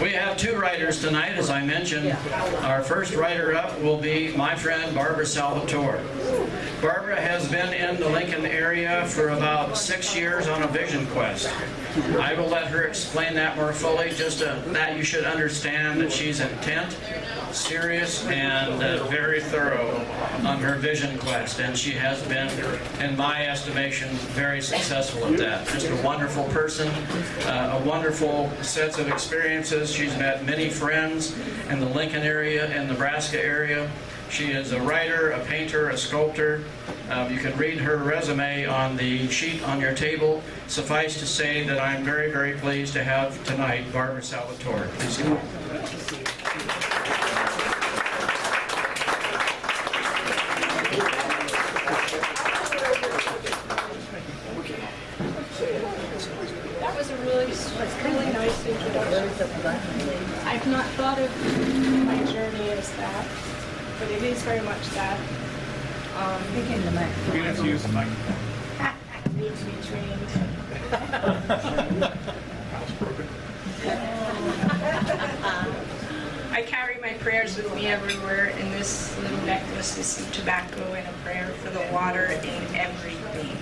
We have two writers tonight, as I mentioned. Our first writer up will be my friend Barbara Salvatore. Barbara has been in the Lincoln area for about 6 years on a vision quest. I will let her explain that more fully, just that you should understand that she's intent, serious, and very thorough on her vision quest, and she has been, in my estimation, very successful at that. Just a wonderful person, a wonderful set of experiences. She's met many friends in the Lincoln area and Nebraska area. She is a writer, a painter, a sculptor. You can read her resume on the sheet on your table. Suffice to say that I'm very, very pleased to have tonight Barbara Salvatore. Please come. That was a really nice introduction. I've not thought of my journey as that, but it is very much that. You're going to have to use the mic. Needs to be trained. I carry my prayers with me everywhere. In this little necklace is some tobacco and a prayer for the water in everything.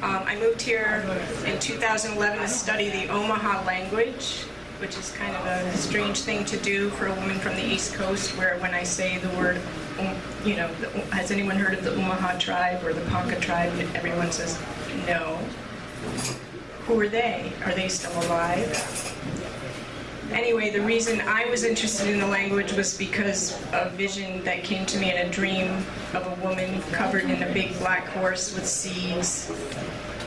I moved here in 2011 to study the Omaha Language, which is kind of a strange thing to do for a woman from the East Coast, where when I say the word, you know, has anyone heard of the Omaha tribe or the Ponca tribe? Everyone says, no. Who are they? Are they still alive? Anyway, the reason I was interested in the language was because of a vision that came to me in a dream of a woman covered in a big black horse with seeds.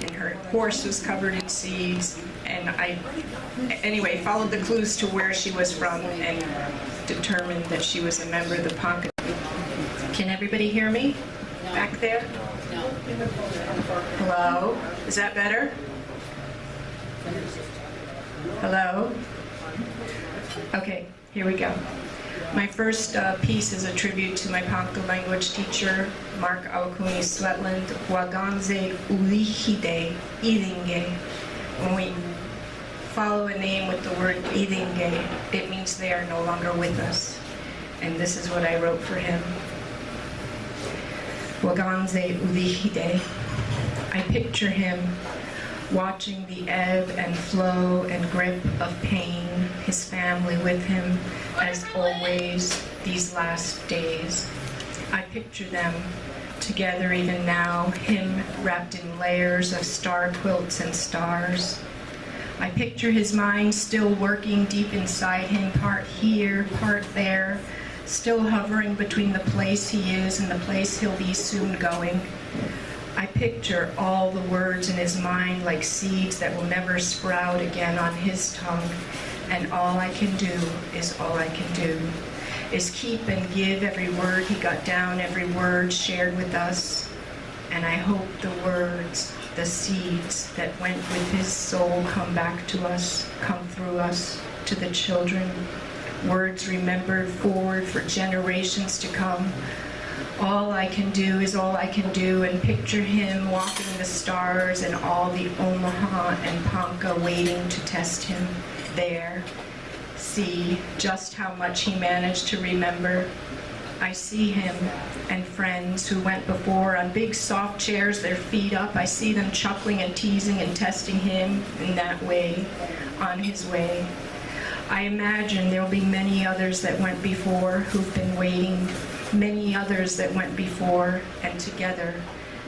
And her horse was covered in seeds. And I, anyway, followed the clues to where she was from and determined that she was a member of the Ponca. Can everybody hear me back there? No. Hello? Is that better? Hello? Okay, here we go. My first piece is a tribute to my Ponca language teacher, Mark Awakuni-Swetland, Wagónze Ūthixide, Íthinge. When we follow a name with the word Íthinge, it means they are no longer with us. And this is what I wrote for him. Wagónze Ūthixide. I picture him watching the ebb and flow and grip of pain, his family with him, as always, these last days. I picture them together even now, him wrapped in layers of star quilts and stars. I picture his mind still working deep inside him, part here, part there, still hovering between the place he is and the place he'll be soon going. I picture all the words in his mind like seeds that will never sprout again on his tongue, and all I can do is keep and give every word he got down, every word shared with us. And I hope the words, the seeds that went with his soul come back to us, come through us, to the children. Words remembered forward for generations to come. All I can do is all I can do, and picture him walking the stars and all the Omaha and Ponca waiting to test him there. See just how much he managed to remember. I see him and friends who went before on big soft chairs, their feet up. I see them chuckling and teasing and testing him in that way, on his way. I imagine there'll be many others that went before who've been waiting, many others that went before, and together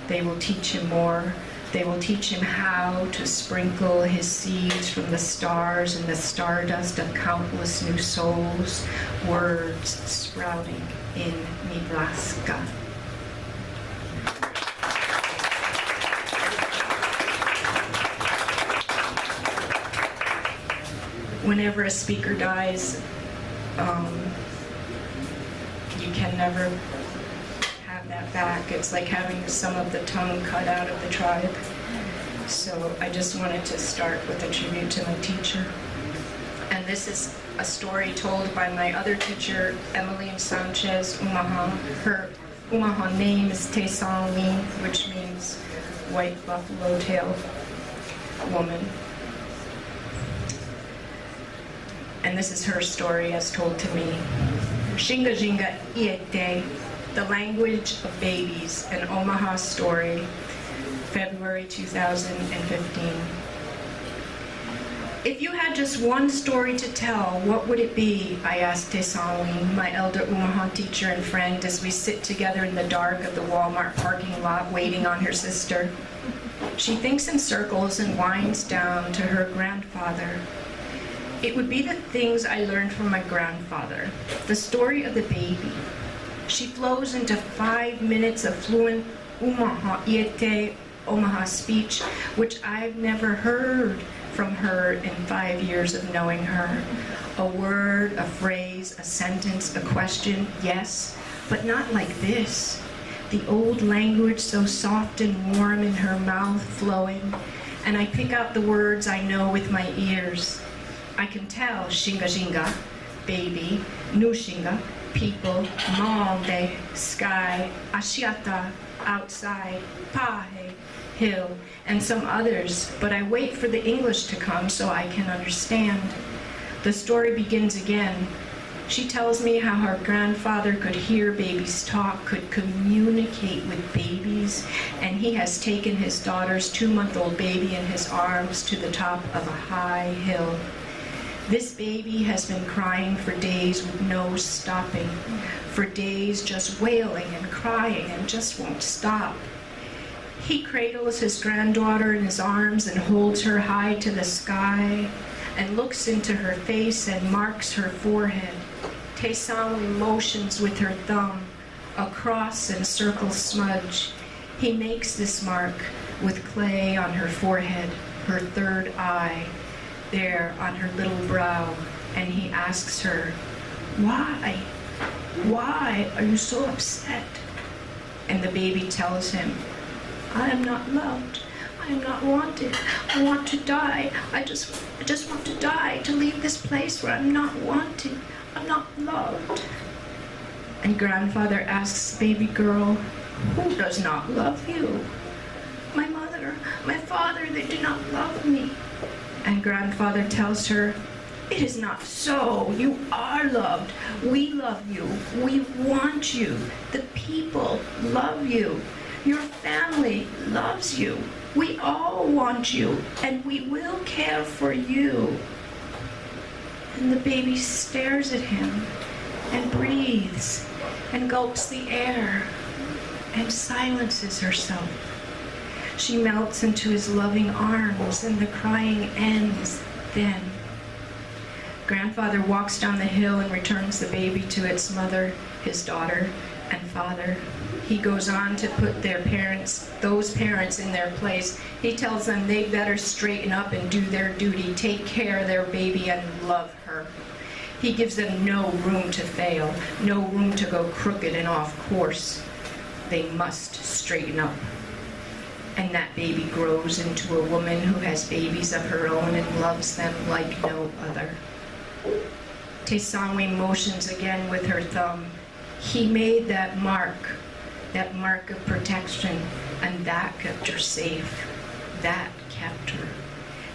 they will teach him more. They will teach him how to sprinkle his seeds from the stars and the stardust of countless new souls, words sprouting in Nebraska. Whenever a speaker dies, you can never have that back. It's like having some of the tongue cut out of the tribe. So I just wanted to start with a tribute to my teacher. And this is a story told by my other teacher, Emmeline Sanchez Omaha. Her Omaha name is Te Sangmi, which means white buffalo tail woman. and this is her story as told to me. Shinga Jinga Iete, The Language of Babies, an Omaha Story, February 2015. If you had just one story to tell, what would it be? I asked Tesawi, my elder Omaha teacher and friend, as we sit together in the dark of the Walmart parking lot waiting on her sister. She thinks in circles and winds down to her grandfather. It would be the things I learned from my grandfather, the story of the baby. She flows into 5 minutes of fluent Omaha Iete Omaha speech, which I've never heard from her in 5 years of knowing her. A word, a phrase, a sentence, a question, yes, but not like this. The old language so soft and warm in her mouth flowing, and I pick out the words I know with my ears. I can tell Shinga Jinga, baby, Nushinga, people, Maonde, sky, Ashiata, outside, Pahe, hill, and some others, but I wait for the English to come so I can understand. The story begins again. She tells me how her grandfather could hear babies talk, could communicate with babies, and he has taken his daughter's 2-month-old baby in his arms to the top of a high hill. This baby has been crying for days with no stopping, for days just wailing and crying and just won't stop. He cradles his granddaughter in his arms and holds her high to the sky and looks into her face and marks her forehead. Tesawi motions with her thumb, a cross and circle smudge. He makes this mark with clay on her forehead, her third eye, there on her little brow, and he asks her, "Why? Why are you so upset?" And the baby tells him, "I am not loved. I am not wanted. I want to die. I just want to die, to leave this place where I'm not wanted. I'm not loved." And grandfather asks baby girl, "Who does not love you?" "My mother, my father, they do not love me." And grandfather tells her, "It is not so. You are loved. We love you. We want you. The people love you. Your family loves you. We all want you, and we will care for you." And the baby stares at him and breathes and gulps the air and silences herself. She melts into his loving arms, and the crying ends then. Grandfather walks down the hill and returns the baby to its mother, his daughter, and father. He goes on to put those parents in their place. He tells them they better straighten up and do their duty, take care of their baby and love her. He gives them no room to fail, no room to go crooked and off course. They must straighten up. And that baby grows into a woman who has babies of her own and loves them like no other. Tesawi motions again with her thumb. He made that mark of protection, and that kept her safe. That kept her.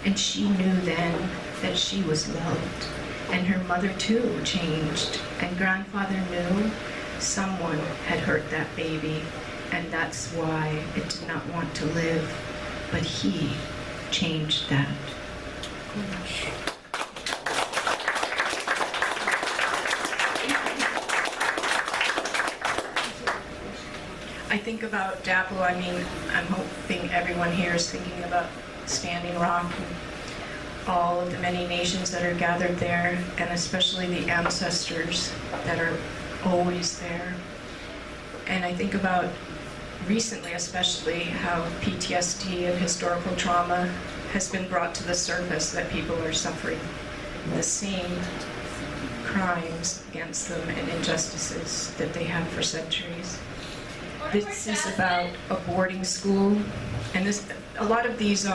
And she knew then that she was loved. And her mother too changed. And grandfather knew someone had hurt that baby, and that's why it did not want to live. But he changed that. I think about Dapple. I mean, I'm hoping everyone here is thinking about Standing Rock and all of the many nations that are gathered there, and especially the ancestors that are always there. And I think about recently, especially, how PTSD and historical trauma has been brought to the surface, that people are suffering the same crimes against them and injustices that they have for centuries. This is about a boarding school, and a lot of these,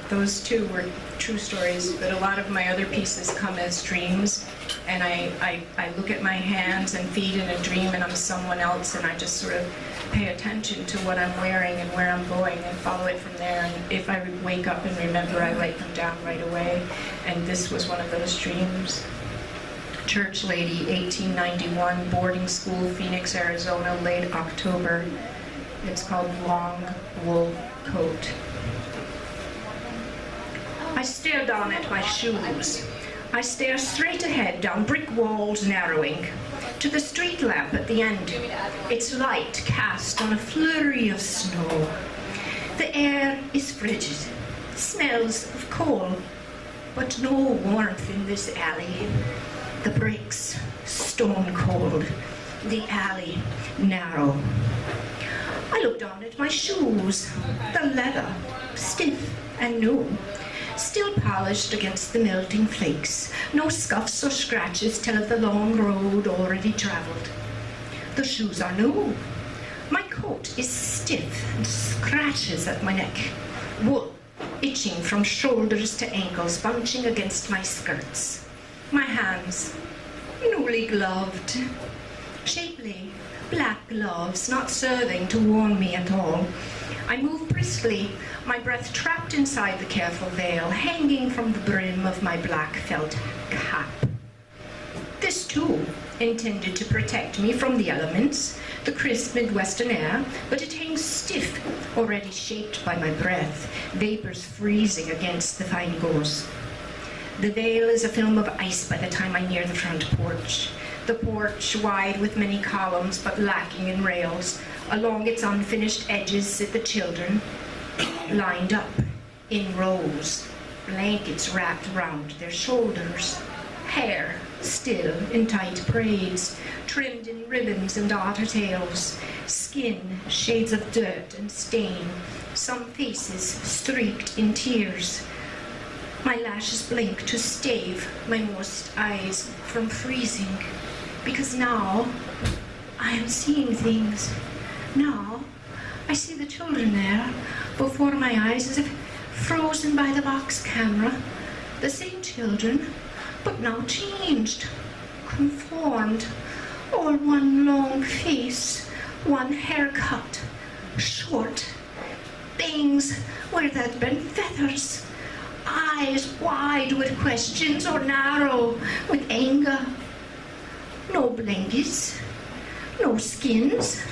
those two were true stories, but a lot of my other pieces come as dreams, and I look at my hands and feet in a dream, and I'm someone else, and I just sort of pay attention to what I'm wearing and where I'm going and follow it from there. And if I wake up and remember, I write them down right away, and this was one of those dreams. Church lady, 1891, boarding school, Phoenix, Arizona, late October. It's called Long Wool Coat. I stare down at my shoes. I stare straight ahead down brick walls narrowing to the street lamp at the end, its light cast on a flurry of snow. The air is frigid, smells of coal, but no warmth in this alley. The bricks stone cold, the alley narrow. I look down at my shoes, the leather, stiff and new, still polished against the melting flakes. No scuffs or scratches tell of the long road already traveled. The shoes are new. My coat is stiff and scratches at my neck. Wool itching from shoulders to ankles, bunching against my skirts. My hands, newly gloved, shapely, black gloves, not serving to warm me at all. I move briskly, my breath trapped inside the careful veil, hanging from the brim of my black felt cap. This too, intended to protect me from the elements, the crisp Midwestern air, but it hangs stiff, already shaped by my breath, vapors freezing against the fine gauze. The veil is a film of ice by the time I near the front porch. The porch, wide with many columns but lacking in rails. Along its unfinished edges sit the children, lined up in rows, blankets wrapped round their shoulders, hair still in tight braids, trimmed in ribbons and otter tails, skin shades of dirt and stain, some faces streaked in tears. My lashes blink to stave my moist eyes from freezing, because now I am seeing things. Now I see the children there before my eyes as if frozen by the box camera. The same children, but now changed, conformed, all one long face, one haircut, short, bangs where there'd been feathers, eyes wide with questions or narrow with anger. No blankets, no skins,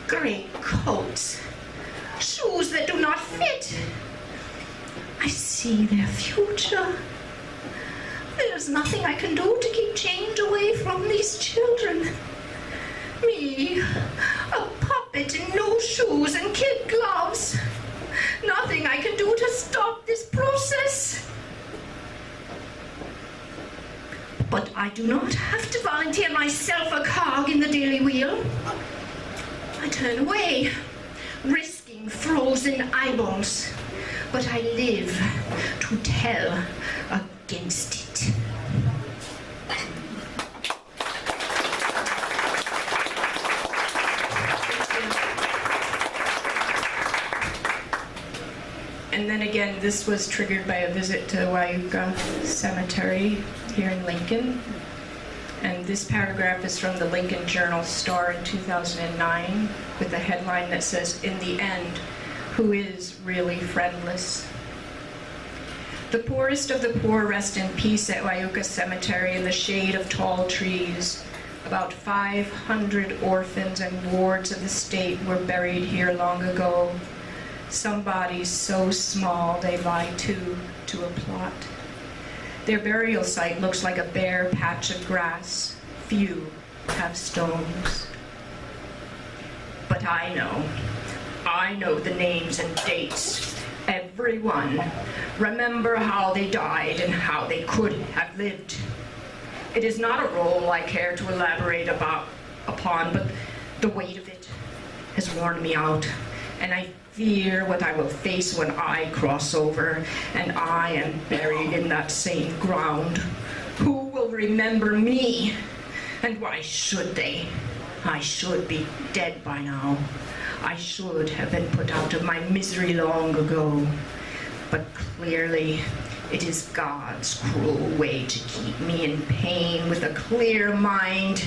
grey coats, shoes that do not fit. I see their future. There's nothing I can do to keep change away from these children. Me, a puppet in no shoes and kid gloves. Nothing I can do to stop this process. But I do not have to volunteer myself a cog in the daily wheel. I turn away, risking frozen eyeballs. But I live to tell against it. And then again, this was triggered by a visit to Wagónze Cemetery here in Lincoln. And this paragraph is from the Lincoln Journal-Star in 2009 with a headline that says, "In the end, who is really friendless?" The poorest of the poor rest in peace at Wagónze Cemetery in the shade of tall trees. About 500 orphans and wards of the state were buried here long ago. Some bodies so small they lie two to a plot. Their burial site looks like a bare patch of grass. Few have stones. But I know the names and dates. Everyone. Remember how they died and how they could have lived. It is not a role I care to elaborate upon, but the weight of it has worn me out, and I fear what I will face when I cross over and I am buried in that same ground. Who will remember me? And why should they? I should be dead by now. I should have been put out of my misery long ago. But clearly, it is God's cruel way to keep me in pain with a clear mind.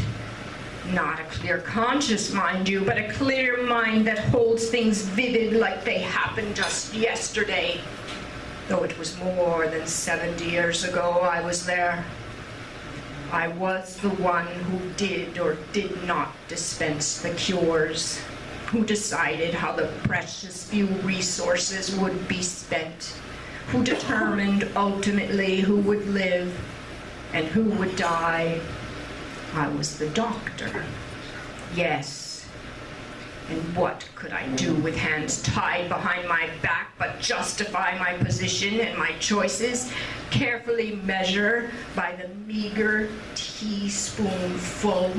Not a clear conscience, mind you, but a clear mind that holds things vivid like they happened just yesterday. Though it was more than 70 years ago I was there. I was the one who did or did not dispense the cures, who decided how the precious few resources would be spent, who determined ultimately who would live and who would die. I was the doctor. Yes. And what could I do with hands tied behind my back but justify my position and my choices, carefully measure by the meager teaspoonful?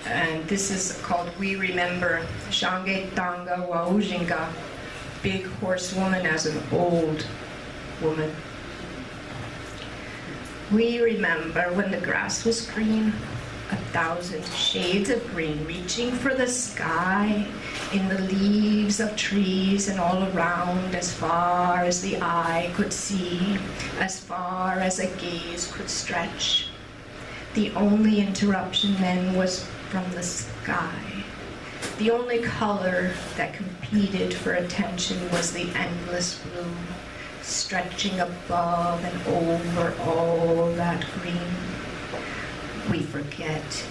And this is called We Remember. Shange Tanga Waujinga, big horsewoman as an old woman. We remember when the grass was green, 1,000 shades of green reaching for the sky, in the leaves of trees and all around, as far as the eye could see, as far as a gaze could stretch. The only interruption then was from the sky. The only color that competed for attention was the endless blue, stretching above and over all that green. We forget.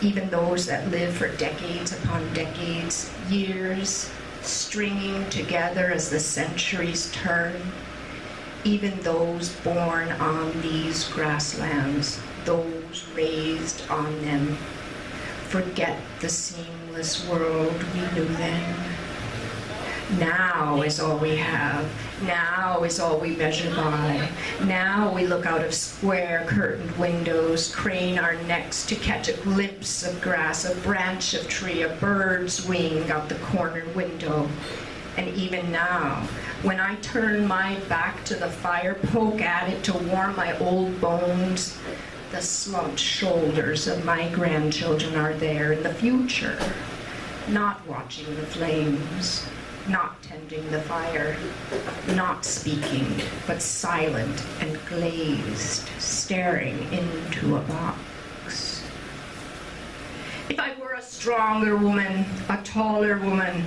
Even those that live for decades upon decades, years stringing together as the centuries turn, even those born on these grasslands, those raised on them, forget the seamless world we knew then. Now is all we have. Now is all we measure by. Now we look out of square curtained windows, crane our necks to catch a glimpse of grass, a branch of tree, a bird's wing out the corner window. And even now, when I turn my back to the fire, poke at it to warm my old bones, the slumped shoulders of my grandchildren are there in the future, not watching the flames, not tending the fire, not speaking, but silent and glazed, staring into a box. If I were a stronger woman, a taller woman,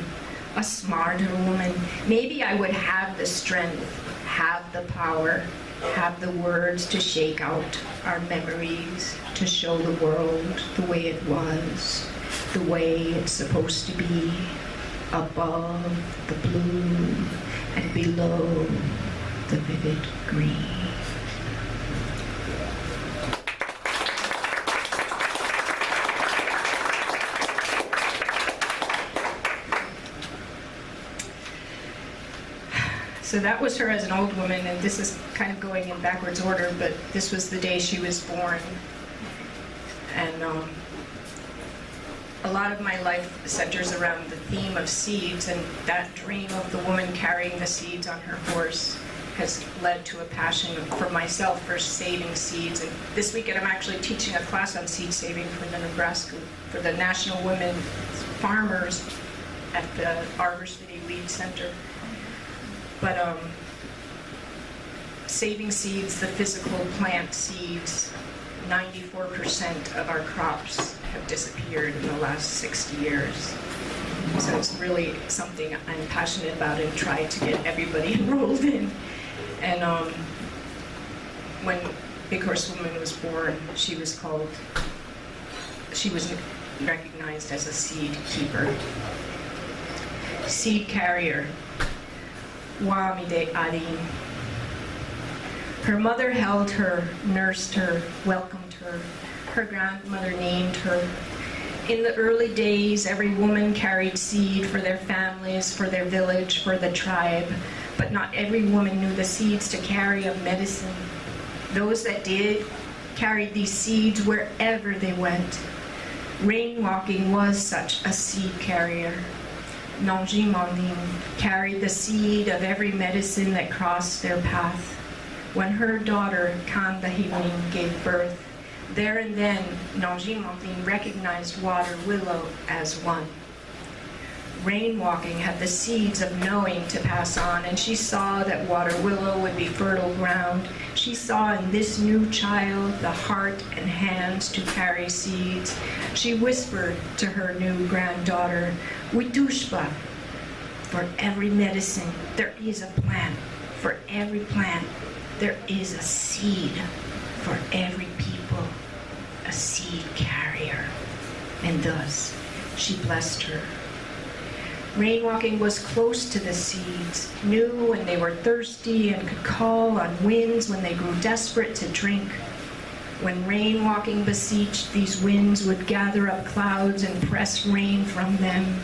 a smarter woman, maybe I would have the strength, have the power, have the words to shake out our memories, to show the world the way it was, the way it's supposed to be, above the blue and below the vivid green. So that was her as an old woman, and this is kind of going in backwards order, but this was the day she was born. And a lot of my life centers around the theme of seeds, and that dream of the woman carrying the seeds on her horse has led to a passion for myself for saving seeds. And this weekend I'm actually teaching a class on seed saving for the National Women Farmers at the Arbor City Lead Center. But saving seeds, the physical plant seeds, 94% of our crops have disappeared in the last 60 years. So it's really something I'm passionate about and try to get everybody enrolled in. And when Big Horse Woman was born, she was recognized as a seed keeper. Seed carrier. Wamide Arin. Her mother held her, nursed her, welcomed her. Her grandmother named her. In the early days, every woman carried seed for their families, for their village, for the tribe. But not every woman knew the seeds to carry of medicine. Those that did carried these seeds wherever they went. Rainwalking was such a seed carrier. Nonji Monin carried the seed of every medicine that crossed their path. When her daughter, Kanda Hiwin, gave birth, there and then, Nonji Monin recognized water willow as one. Rainwalking had the seeds of knowing to pass on, and she saw that water willow would be fertile ground. She she saw in this new child the heart and hands to carry seeds, she whispered to her new granddaughter, Ūthixide, for every medicine there is a plant. For every plant there is a seed. For every people, a seed carrier. And thus she blessed her. Rainwalking was close to the seeds, knew when they were thirsty and could call on winds when they grew desperate to drink. When rainwalking beseeched, these winds would gather up clouds and press rain from them,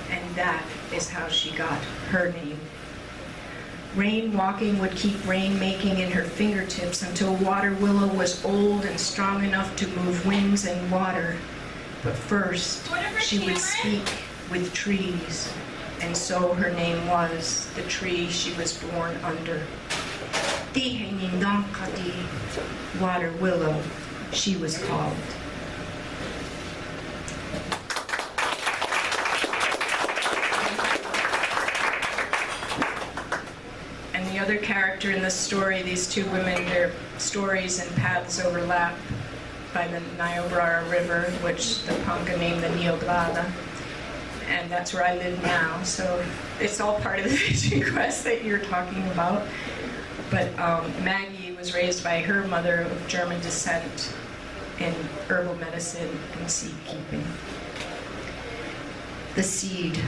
and that is how she got her name. Rainwalking would keep rain-making in her fingertips until Water Willow was old and strong enough to move winds and water. But first, she would speak with trees, and so her name was the tree she was born under. Íthinge, Water Willow, she was called. And the other character in the story, these two women, their stories and paths overlap by the Niobrara River, which the Ponca named the Niobrara. And that's where I live now, so it's all part of the vision quest that you're talking about. But Maggie was raised by her mother of German descent in herbal medicine and seed keeping. The seed,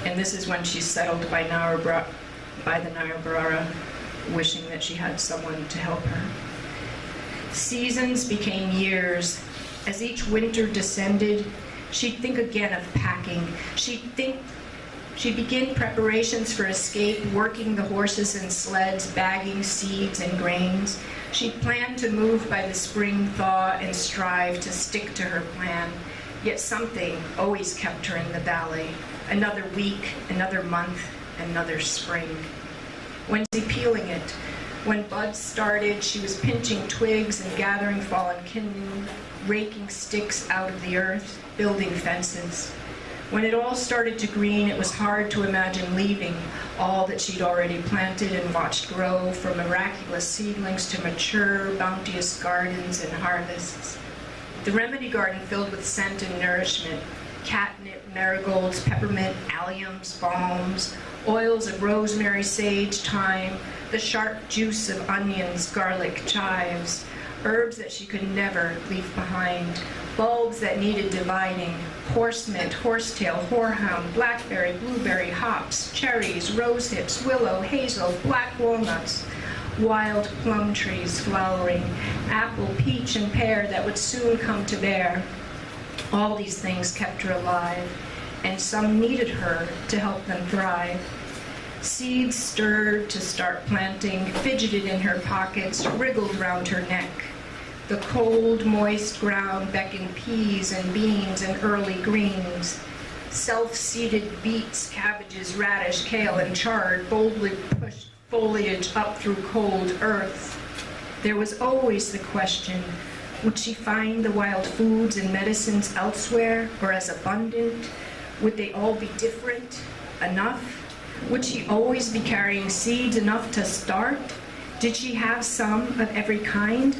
and this is when she settled by the Niobrara, wishing that she had someone to help her. Seasons became years. As each winter descended, she'd think again of packing. She'd begin preparations for escape, working the horses and sleds, bagging seeds and grains. She'd planned to move by the spring thaw and strive to stick to her plan. Yet something always kept her in the valley. Another week, another month, another spring. When she was peeling it, when buds started, she was pinching twigs and gathering fallen kindling, raking sticks out of the earth, building fences. When it all started to green, it was hard to imagine leaving all that she'd already planted and watched grow, from miraculous seedlings to mature, bounteous gardens and harvests. The remedy garden filled with scent and nourishment, catnip, marigolds, peppermint, alliums, balms, oils of rosemary, sage, thyme, the sharp juice of onions, garlic, chives, herbs that she could never leave behind, bulbs that needed dividing, horse mint, horsetail, horehound, blackberry, blueberry, hops, cherries, rose hips, willow, hazel, black walnuts, wild plum trees flowering, apple, peach, and pear that would soon come to bear. All these things kept her alive, and some needed her to help them thrive. Seeds stirred to start planting, fidgeted in her pockets, wriggled round her neck. The cold, moist ground beckoned peas and beans and early greens. Self-seeded beets, cabbages, radish, kale, and chard boldly pushed foliage up through cold earth. There was always the question, would she find the wild foods and medicines elsewhere or as abundant? Would they all be different enough? Would she always be carrying seeds enough to start? Did she have some of every kind?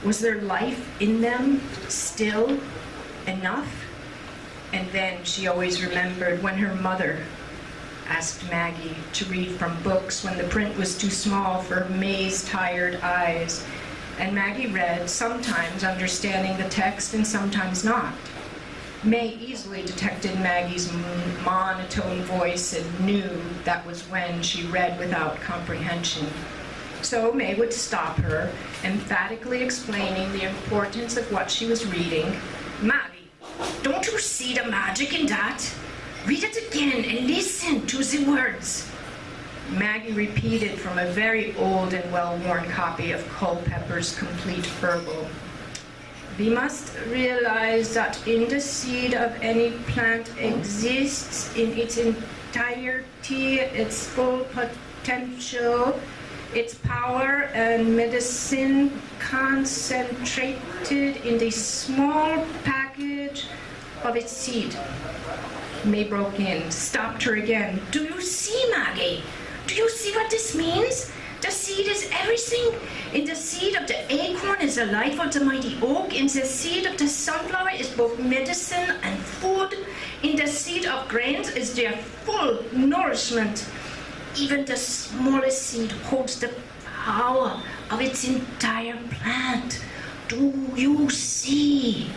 Was there life in them still enough? And then she always remembered when her mother asked Maggie to read from books when the print was too small for her maze-tired eyes. And Maggie read, sometimes understanding the text and sometimes not. May easily detected Maggie's monotone voice and knew that was when she read without comprehension. So May would stop her, emphatically explaining the importance of what she was reading. Maggie, don't you see the magic in that? Read it again and listen to the words. Maggie repeated from a very old and well-worn copy of Culpepper's Complete Herbal. We must realize that in the seed of any plant exists in its entirety its full potential, its power and medicine concentrated in the small package of its seed. May broke in, stopped her again. Do you see, Maggie? Do you see what this means? The seed is everything. In the seed of the acorn is the life of the mighty oak. In the seed of the sunflower is both medicine and food. In the seed of grains is their full nourishment. Even the smallest seed holds the power of its entire plant. Do you see?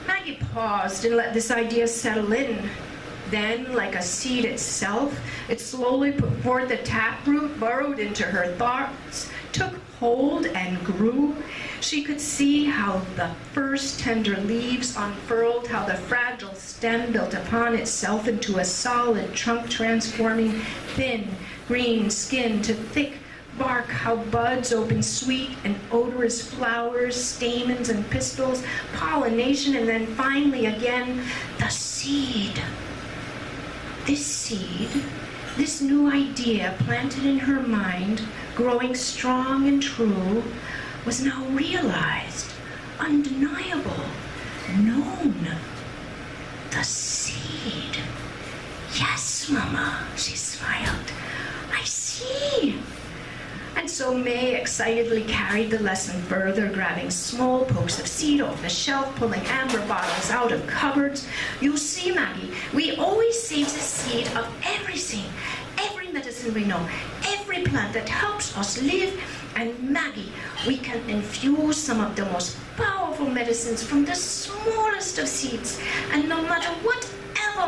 Maggie paused and let this idea settle in. Then, like a seed itself, it slowly put forth the taproot, burrowed into her thoughts, took hold and grew. She could see how the first tender leaves unfurled, how the fragile stem built upon itself into a solid trunk, transforming thin green skin to thick bark, how buds open sweet and odorous flowers, stamens and pistils, pollination, and then finally again, the seed. This seed, this new idea planted in her mind, growing strong and true, was now realized, undeniable, known. The seed. Yes, Mama, she smiled. I see. And so May excitedly carried the lesson further, grabbing small pokes of seed off the shelf, pulling amber bottles out of cupboards. You see, Maggie, we always save the seed of everything, every medicine we know, every plant that helps us live. And Maggie, we can infuse some of the most powerful medicines from the smallest of seeds. And no matter whatever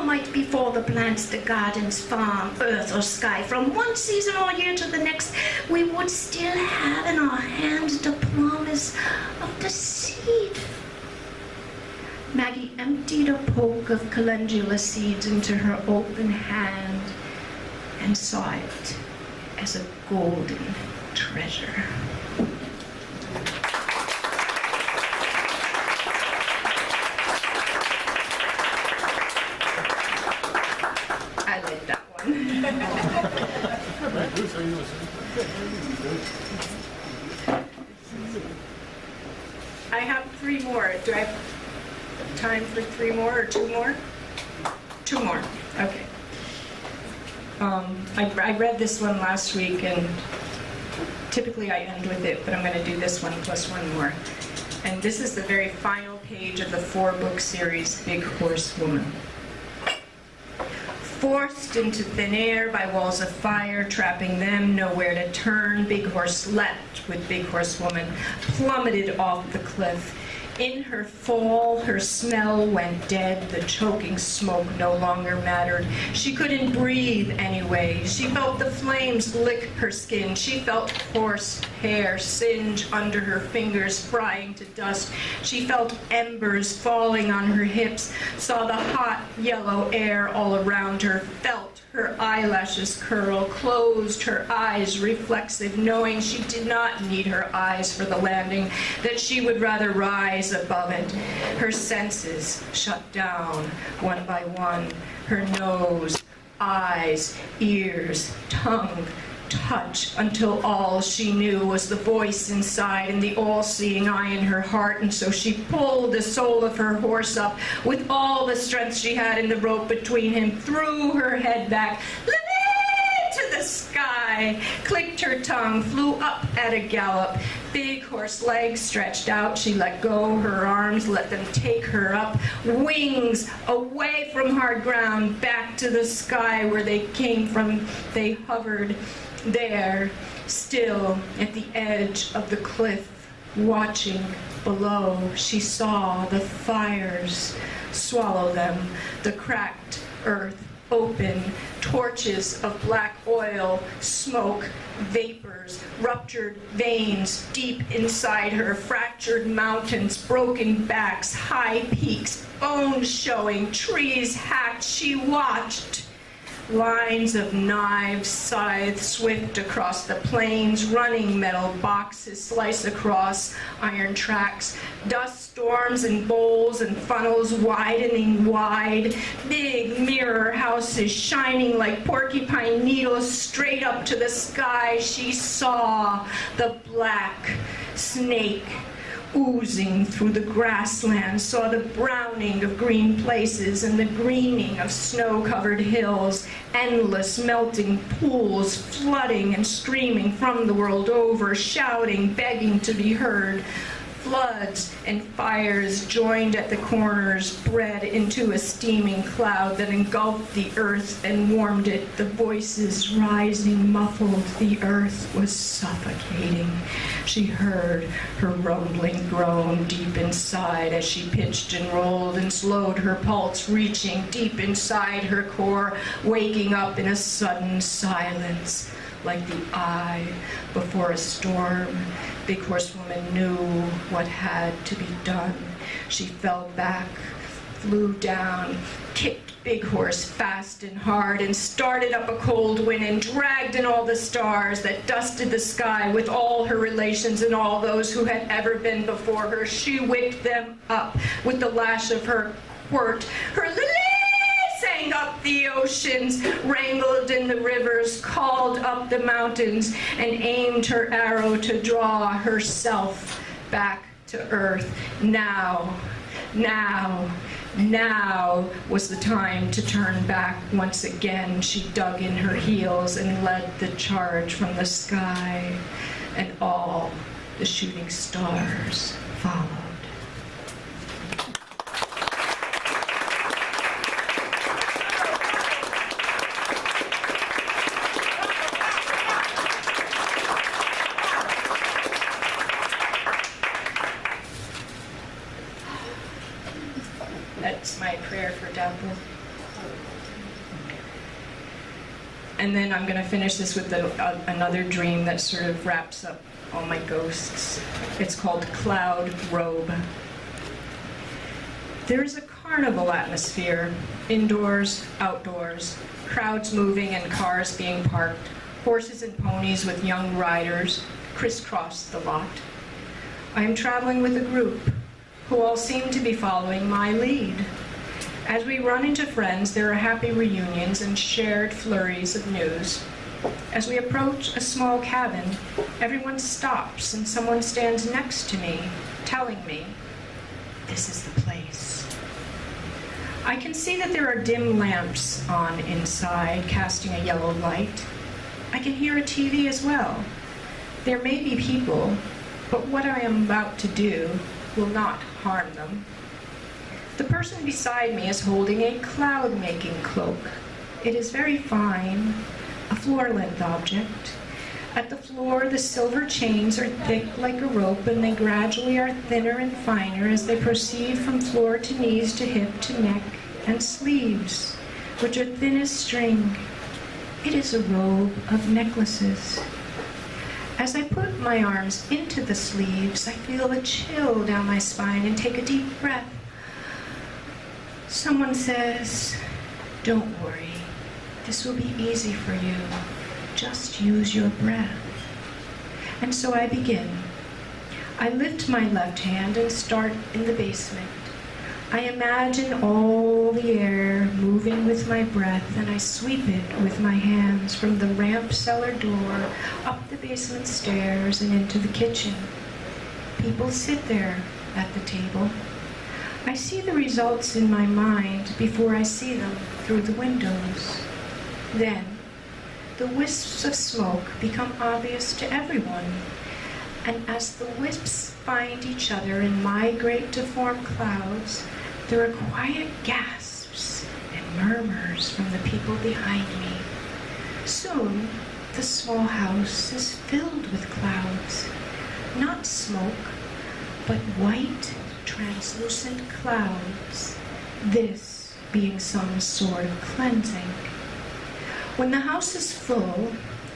might befall the plants, the gardens, farm, earth, or sky, from one season or year to the next, we would still have in our hands the promise of the seed. Maggie emptied a poke of calendula seeds into her open hand and saw it as a golden treasure. I like that one. I have 3 more. Do I have time for 3 more or 2 more? 2 more. Okay. I read this one last week, and typically I end with it, but I'm going to do this one plus 1 more. And this is the very final page of the 4-book series, Big Horse Woman. Forced into thin air by walls of fire, trapping them, nowhere to turn, Big Horse leapt with Big Horse Woman, plummeted off the cliff. In her fall, her smell went dead. The choking smoke no longer mattered. She couldn't breathe anyway. She felt the flames lick her skin. She felt horse hair singe under her fingers, frying to dust. She felt embers falling on her hips, saw the hot yellow air all around her, felt her eyelashes curl, closed her eyes reflexive, knowing she did not need her eyes for the landing, that she would rather rise above it. Her senses shut down one by one. Her nose, eyes, ears, tongue, touch, until all she knew was the voice inside and the all-seeing eye in her heart. And so she pulled the soul of her horse up with all the strength she had in the rope between him, threw her head back, to the sky, clicked her tongue, flew up at a gallop. Big Horse legs stretched out. She let go her arms, let them take her up, wings away from hard ground, back to the sky where they came from. They hovered there, still at the edge of the cliff, watching below. She saw the fires swallow them, the cracked earth open, torches of black oil, smoke, vapors, ruptured veins deep inside her, fractured mountains, broken backs, high peaks, bones showing, trees hacked. She watched. Lines of knives scythe swift across the plains, running metal boxes slice across iron tracks, dust storms and bowls and funnels widening wide, big mirror houses shining like porcupine needles straight up to the sky. She saw the black snake oozing through the grasslands, saw the browning of green places and the greening of snow-covered hills, endless melting pools flooding and streaming from the world over, shouting, begging to be heard. Floods and fires joined at the corners, bred into a steaming cloud that engulfed the earth and warmed it. The voices rising muffled. The earth was suffocating. She heard her rumbling groan deep inside as she pitched and rolled and slowed her pulse, reaching deep inside her core, waking up in a sudden silence, like the eye before a storm. Big Horsewoman knew what had to be done. She fell back, flew down, kicked Big Horse fast and hard, and started up a cold wind and dragged in all the stars that dusted the sky with all her relations and all those who had ever been before her. She whipped them up with the lash of her quirt. Her sang up the oceans, wrangled in the rivers, called up the mountains, and aimed her arrow to draw herself back to earth. Now was the time to turn back once again. She dug in her heels and led the charge from the sky, and all the shooting stars followed. That's my prayer for Dapple. And then I'm going to finish this with another dream that sort of wraps up all my ghosts. It's called Cloud Robe. There's a carnival atmosphere, indoors, outdoors, crowds moving and cars being parked, horses and ponies with young riders crisscross the lot. I am traveling with a group who all seem to be following my lead. As we run into friends, there are happy reunions and shared flurries of news. As we approach a small cabin, everyone stops and someone stands next to me, telling me, "This is the place." I can see that there are dim lamps on inside, casting a yellow light. I can hear a TV as well. There may be people, but what I am about to do will not harm them. The person beside me is holding a cloud-making cloak. It is very fine, a floor-length object. At the floor, the silver chains are thick like a rope, and they gradually are thinner and finer as they proceed from floor to knees to hip to neck and sleeves, which are thin as string. It is a robe of necklaces. As I put my arms into the sleeves, I feel a chill down my spine and take a deep breath. Someone says, "Don't worry, this will be easy for you. Just use your breath." And so I begin. I lift my left hand and start in the basement. I imagine all the air moving with my breath, and I sweep it with my hands from the ramp cellar door, up the basement stairs, and into the kitchen. People sit there at the table. I see the results in my mind before I see them through the windows. Then, the wisps of smoke become obvious to everyone, and as the wisps find each other and migrate to form clouds, there are quiet gasps and murmurs from the people behind me. Soon, the small house is filled with clouds, not smoke, but white, translucent clouds, this being some sort of cleansing. When the house is full,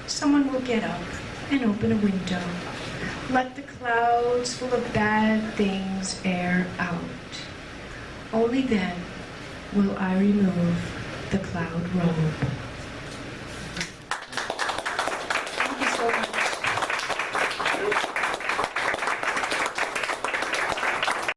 someone will get up and open a window. Let the clouds full of bad things air out. Only then will I remove the cloud robe.